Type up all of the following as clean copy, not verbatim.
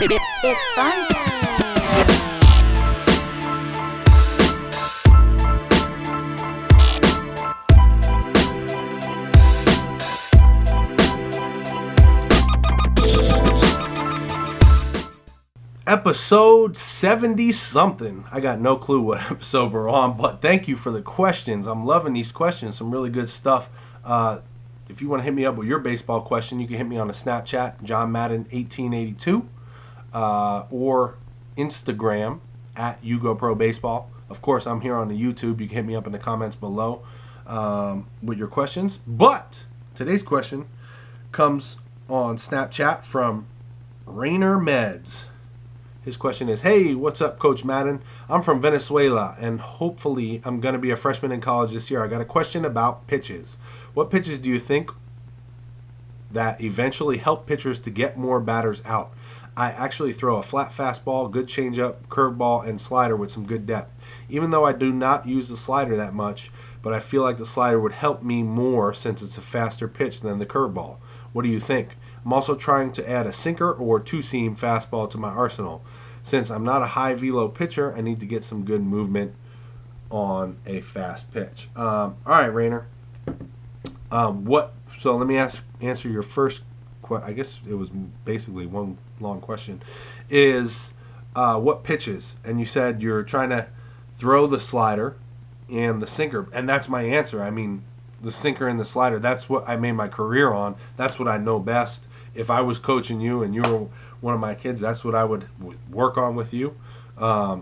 It's fun time. Episode 70 something. I got no clue what episode we're on, but thank you for the questions. I'm loving these questions. Some really good stuff. If you want to hit me up with your baseball question, you can hit me on a Snapchat, John Madden 1882, or Instagram at YouGoProBaseball. Of course, I'm here on the YouTube. You can hit me up in the comments below with your questions. But today's question comes on Snapchat from Rainer Meds. His question is, hey, what's up, Coach Madden? I'm from Venezuela, and hopefully I'm going to be a freshman in college this year. I got a question about pitches. What pitches do you think that eventually help pitchers to get more batters out? I actually throw a flat fastball, good changeup, curveball, and slider with some good depth. Even though I do not use the slider that much, but I feel like the slider would help me more since it's a faster pitch than the curveball. What do you think? I'm also trying to add a sinker or two-seam fastball to my arsenal. Since I'm not a high velo pitcher, I need to get some good movement on a fast pitch. All right, Rainer. So let me answer your first question. I guess it was basically one long question. Is what pitches? And you said you're trying to throw the slider and the sinker, and that's my answer. I mean, the sinker and the slider, that's what I made my career on. That's what I know best. If I was coaching you and you were one of my kids, that's what I would work on with you. I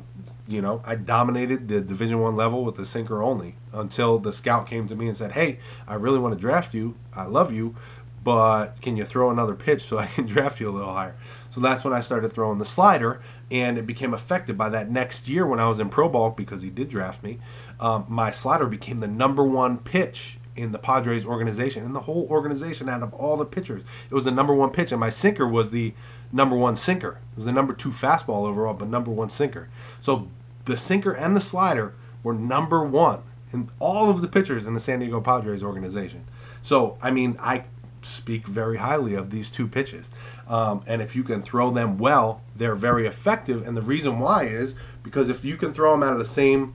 dominated the Division I level with the sinker only until the scout came to me and said, hey, I really want to draft you. I love you, but can you throw another pitch so I can draft you a little higher? So that's when I started throwing the slider, and it became effective. By that next year when I was in pro ball, because he did draft me, my slider became the number one pitch in the Padres organization, in the whole organization out of all the pitchers. It was the number one pitch, and my sinker was the number one sinker. It was the number 2 fastball overall, but number 1 sinker. So the sinker and the slider were number 1 in all of the pitchers in the San Diego Padres organization. So, I mean, I speak very highly of these 2 pitches. And if you can throw them well, they're very effective. And the reason why is because if you can throw them out of the same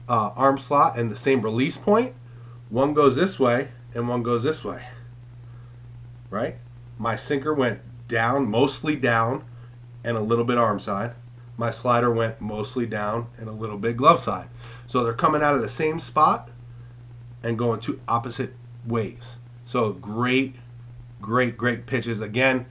arm slot and the same release point, one goes this way and one goes this way, right? My sinker went down, mostly down, and a little bit arm side. My slider went mostly down and a little bit glove side. So they're coming out of the same spot and going 2 opposite ways. So great pitches. Again,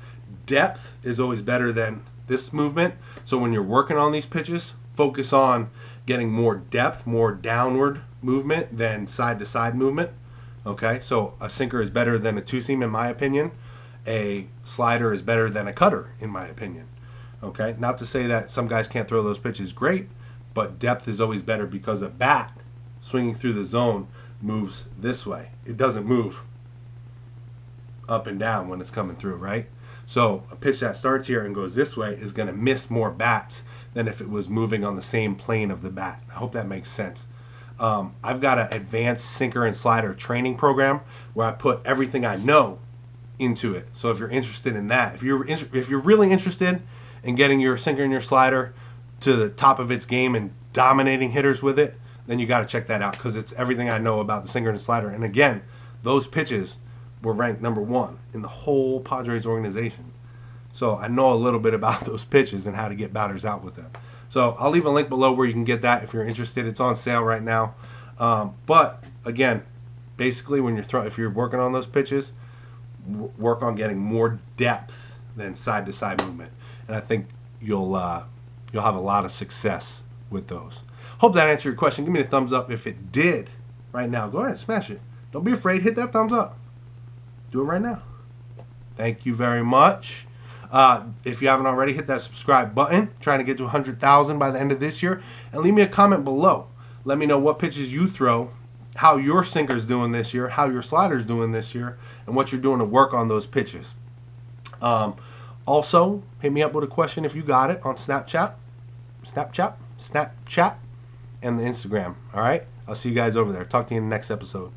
depth is always better than this movement. So when you're working on these pitches, focus on getting more depth, more downward movement than side-to-side movement. Okay, so a sinker is better than a two-seam in my opinion. A slider is better than a cutter in my opinion. Okay, not to say that some guys can't throw those pitches great, but depth is always better because a bat swinging through the zone moves this way. It doesn't move up and down when it's coming through, right? So a pitch that starts here and goes this way is going to miss more bats than if it was moving on the same plane of the bat. I hope that makes sense. I've got an advanced sinker and slider training program where I put everything I know into it. So if you're interested in that, if you're really interested in getting your sinker and your slider to the top of its game and dominating hitters with it, then you got to check that out because it's everything I know about the sinker and the slider. And again, those pitches were ranked number 1 in the whole Padres organization. So I know a little bit about those pitches and how to get batters out with them. So I'll leave a link below where you can get that if you're interested. It's on sale right now. But again, basically when if you're working on those pitches, work on getting more depth than side-to-side movement. And I think you'll have a lot of success with those. Hope that answered your question. Give me a thumbs up if it did right now. Go ahead, smash it. Don't be afraid. Hit that thumbs up. Do it right now. Thank you very much. If you haven't already, hit that subscribe button. Trying to get to 100,000 by the end of this year. And leave me a comment below. Let me know what pitches you throw, how your sinker's doing this year, how your slider's doing this year, and what you're doing to work on those pitches. Also, hit me up with a question if you got it on Snapchat, and the Instagram. All right? I'll see you guys over there. Talk to you in the next episode.